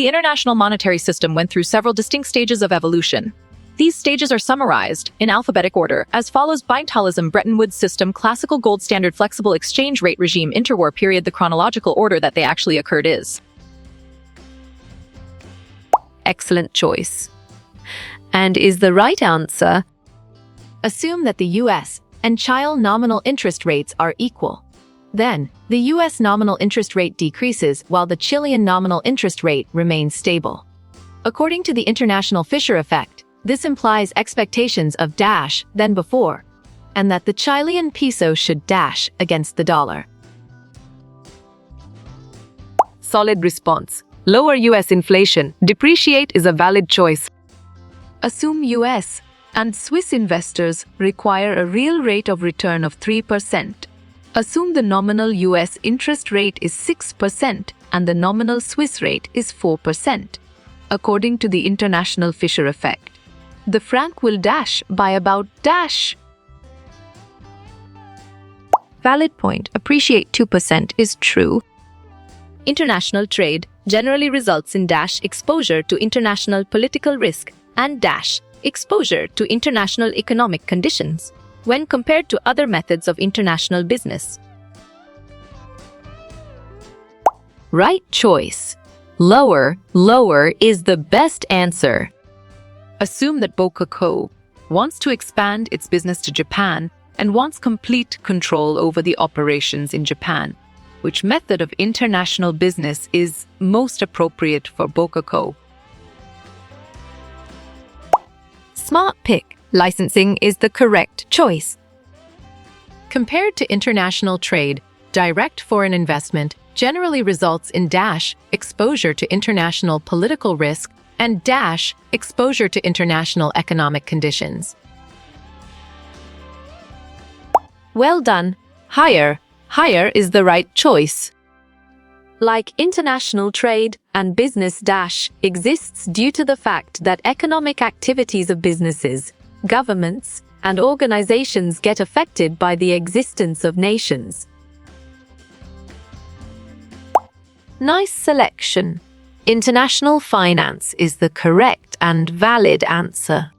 The international monetary system went through several distinct stages of evolution. These stages are summarized, in alphabetic order, as follows: Bientalism, Bretton Woods system, classical gold standard, flexible exchange rate regime, interwar period. The chronological order that they actually occurred is... Excellent choice. And is the right answer... Assume that the U.S. and Chile nominal interest rates are equal. Then, the U.S. nominal interest rate decreases while the Chilean nominal interest rate remains stable. According to the International Fisher effect, this implies expectations of dash than before, and that the Chilean peso should dash against the dollar. Solid response. Lower U.S. inflation. Depreciate is a valid choice. Assume U.S. and Swiss investors require a real rate of return of 3%. Assume the nominal U.S. interest rate is 6% and the nominal Swiss rate is 4%. According to the International Fisher effect, the franc will dash by about dash. Valid point. Appreciate 2% is true. International trade generally results in dash exposure to international political risk and dash exposure to international economic conditions when compared to other methods of international business. Right choice. Lower is the best answer. Assume that Boca-Co wants to expand its business to Japan and wants complete control over the operations in Japan. Which method of international business is most appropriate for Boca-Co? Smart pick. Licensing is the correct choice. Compared to international trade, direct foreign investment generally results in dash exposure to international political risk and dash exposure to international economic conditions. Well done. Higher is the right choice. Like international trade and business dash exists due to the fact that economic activities of businesses, governments, and organizations get affected by the existence of nations. Nice selection. International finance is the correct and valid answer.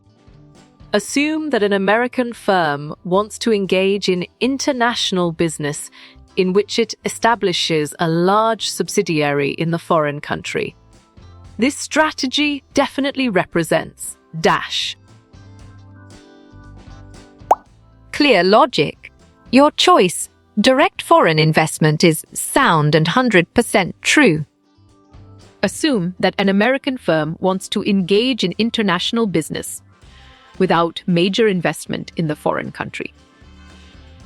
Assume that an American firm wants to engage in international business in which it establishes a large subsidiary in the foreign country. This strategy definitely represents dash. Clear logic. Your choice, direct foreign investment, is sound and 100% true. Assume that an American firm wants to engage in international business without major investment in the foreign country.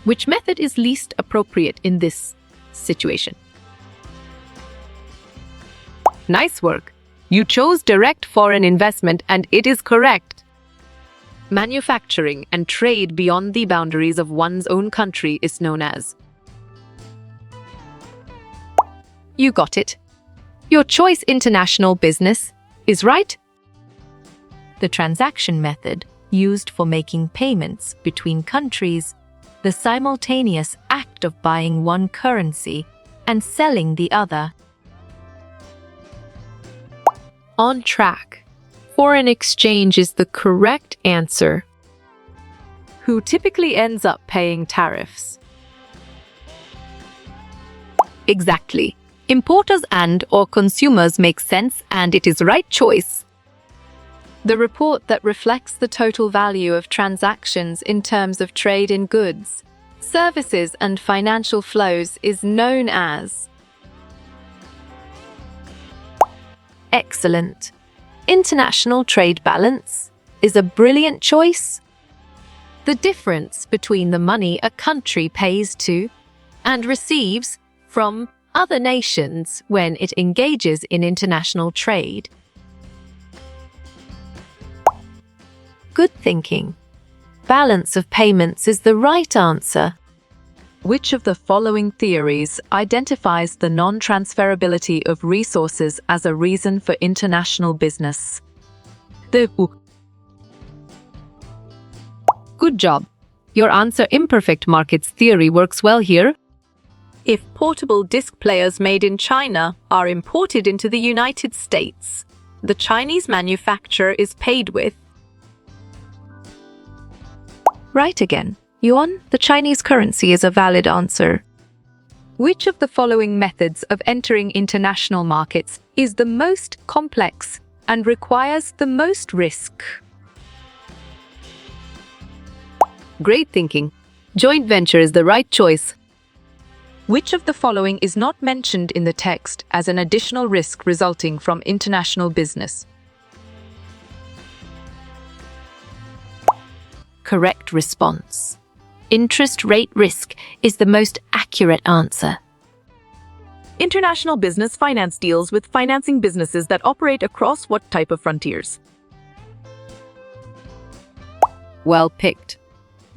Which method is least appropriate in this situation? Nice work. You chose direct foreign investment and it is correct. Manufacturing and trade beyond the boundaries of one's own country is known as... You got it. Your choice, international business, is right. The transaction method used for making payments between countries, the simultaneous act of buying one currency and selling the other. On track. Foreign exchange is the correct answer. Who typically ends up paying tariffs? Exactly. Importers and/or consumers make sense and it is right choice. The report that reflects the total value of transactions in terms of trade in goods, services and financial flows is known as... Excellent. International trade balance is a brilliant choice. The difference between the money a country pays to and receives from other nations when it engages in international trade. Good thinking. Balance of payments is the right answer. Which of the following theories identifies the non-transferability of resources as a reason for international business? Good job. Your answer, imperfect markets theory, works well here. If portable disc players made in China are imported into the United States, the Chinese manufacturer is paid with Right again. Yuan, the Chinese currency, is a valid answer. Which of the following methods of entering international markets is the most complex and requires the most risk? Great thinking. Joint venture is the right choice. Which of the following is not mentioned in the text as an additional risk resulting from international business? Correct response. Interest rate risk is the most accurate answer. International business finance deals with financing businesses that operate across what type of frontiers? well picked.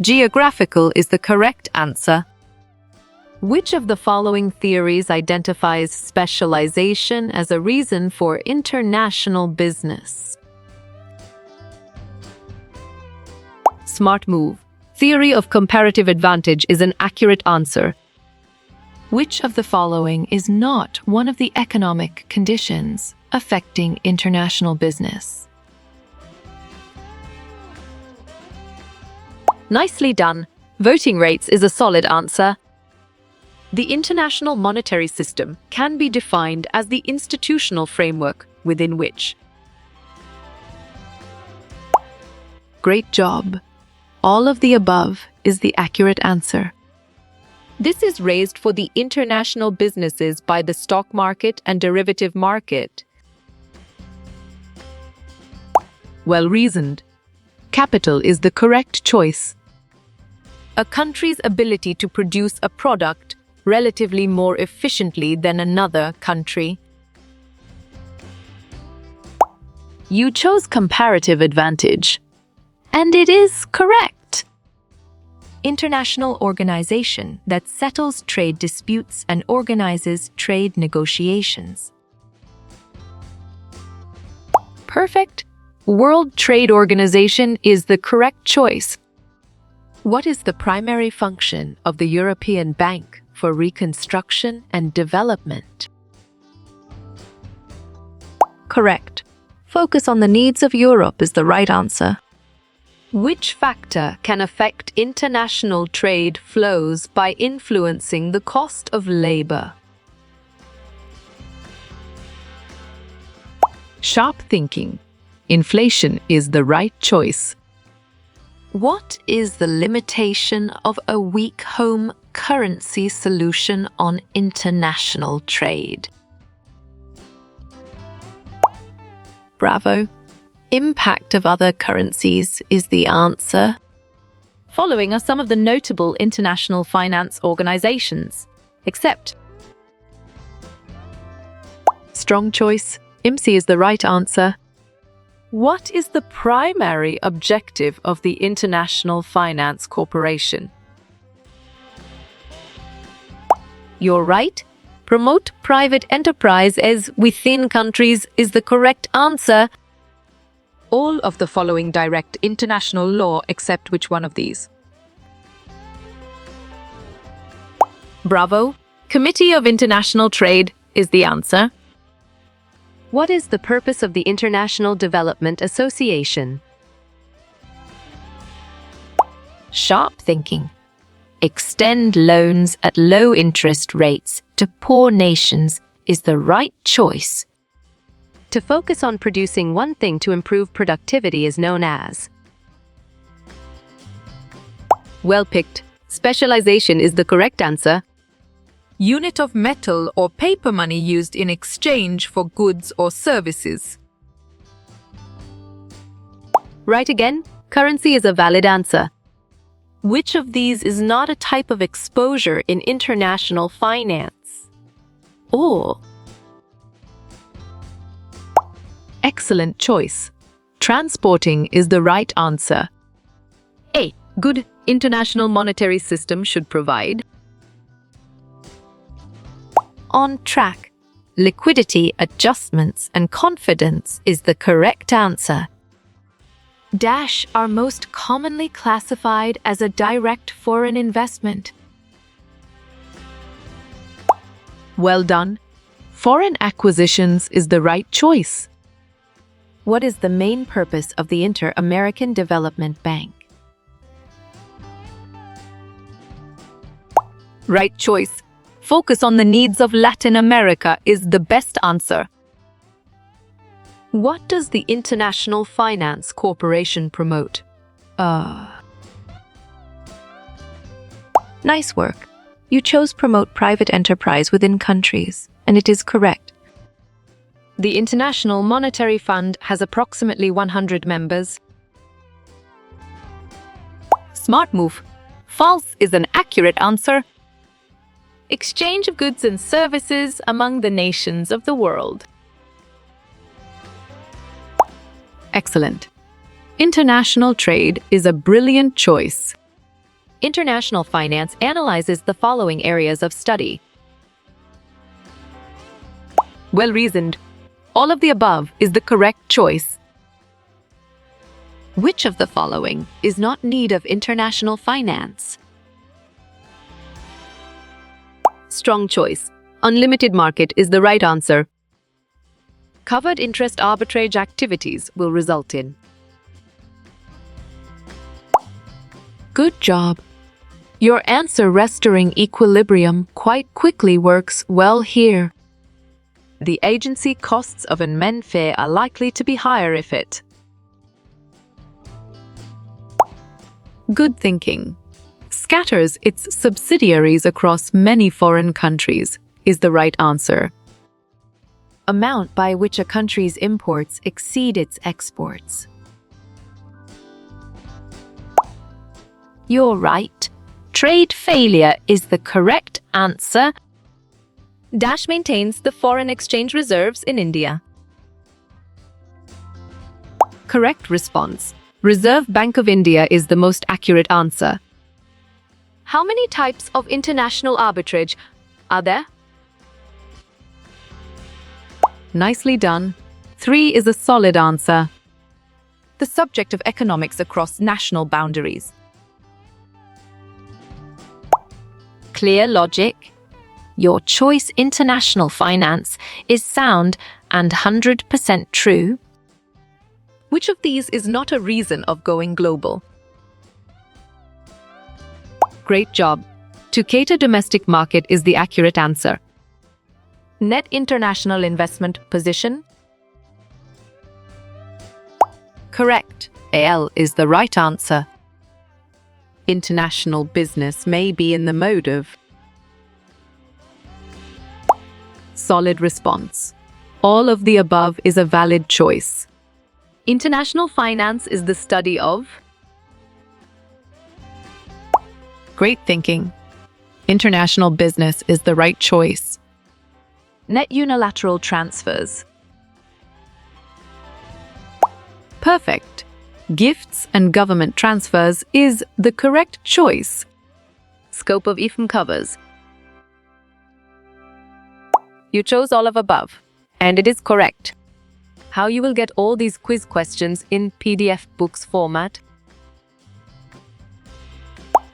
Geographical is the correct answer. Which of the following theories identifies specialization as a reason for international business? Smart move. Theory of comparative advantage is an accurate answer. Which of the following is not one of the economic conditions affecting international business? Nicely done. Voting rates is a solid answer. The international monetary system can be defined as the institutional framework within which. Great job. All of the above is the accurate answer. This is raised for the international businesses by the stock market and derivative market. Well reasoned. Capital is the correct choice. A country's ability to produce a product relatively more efficiently than another country. You chose comparative advantage. And it is correct. International organization that settles trade disputes and organizes trade negotiations. Perfect. World Trade Organization is the correct choice. What is the primary function of the European Bank for Reconstruction and Development? Correct. Focus on the needs of Europe is the right answer. Which factor can affect international trade flows by influencing the cost of labor? Sharp thinking. Inflation is the right choice. What is the limitation of a weak home currency solution on international trade? Bravo. Impact of other currencies is the answer. Following are some of the notable international finance organizations, except Strong choice. IMSI is the right answer. what is the primary objective of the International Finance Corporation? You're right. Promote private enterprise as within countries is the correct answer. All of the following direct international law except which one of these? Bravo. Committee of International Trade is the answer. What is the purpose of the International Development Association? Sharp thinking. Extend loans at low interest rates to poor nations is the right choice. To focus on producing one thing to improve productivity is known as. Well picked. Specialization is the correct answer. Unit of metal or paper money used in exchange for goods or services. Right again. Currency is a valid answer. Which of these is not a type of exposure in international finance? Or Excellent choice. Transporting is the right answer. A. Good international monetary system should provide. On track. Liquidity adjustments and confidence is the correct answer. Dash are most commonly classified as a direct foreign investment. Well done. Foreign acquisitions is the right choice. What is the main purpose of the Inter-American Development Bank? Right choice. Focus on the needs of Latin America is the best answer. What does the International Finance Corporation promote? Nice work. You chose promote private enterprise within countries, and it is correct. The International Monetary Fund has approximately 100 members. Smart move. False is an accurate answer. Exchange of goods and services among the nations of the world. Excellent. International trade is a brilliant choice. International finance analyzes the following areas of study. Well reasoned. All of the above is the correct choice. Which of the following is not need of international finance? Strong choice. Unlimited market is the right answer. Covered interest arbitrage activities will result in. Good job. Your answer restoring equilibrium quite quickly works well here. The agency costs of an Menfair are likely to be higher if it. Good thinking. Scatters its subsidiaries across many foreign countries is the right answer. Amount by which a country's imports exceed its exports. You're right. Trade failure is the correct answer. Dash maintains the foreign exchange reserves in India. Correct response. Reserve Bank of India is the most accurate answer. How many types of international arbitrage are there? Nicely done. 3 is a solid answer. The subject of economics across national boundaries. Clear logic. Your choice international finance is sound and 100% true. Which of these is not a reason of going global? Great job. To cater domestic market is the accurate answer. Net international investment position. Correct. AL is the right answer. International business may be in the mode of. Solid response. All of the above is a valid choice. International finance is the study of. Great thinking. International business is the right choice. Net unilateral transfers. Perfect. Gifts and government transfers is the correct choice. Scope of IFM covers. You chose all of above, and it is correct. How you will get all these quiz questions in PDF books format?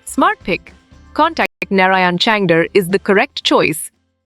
Smart pick. Contact Narayan Changdar is the correct choice.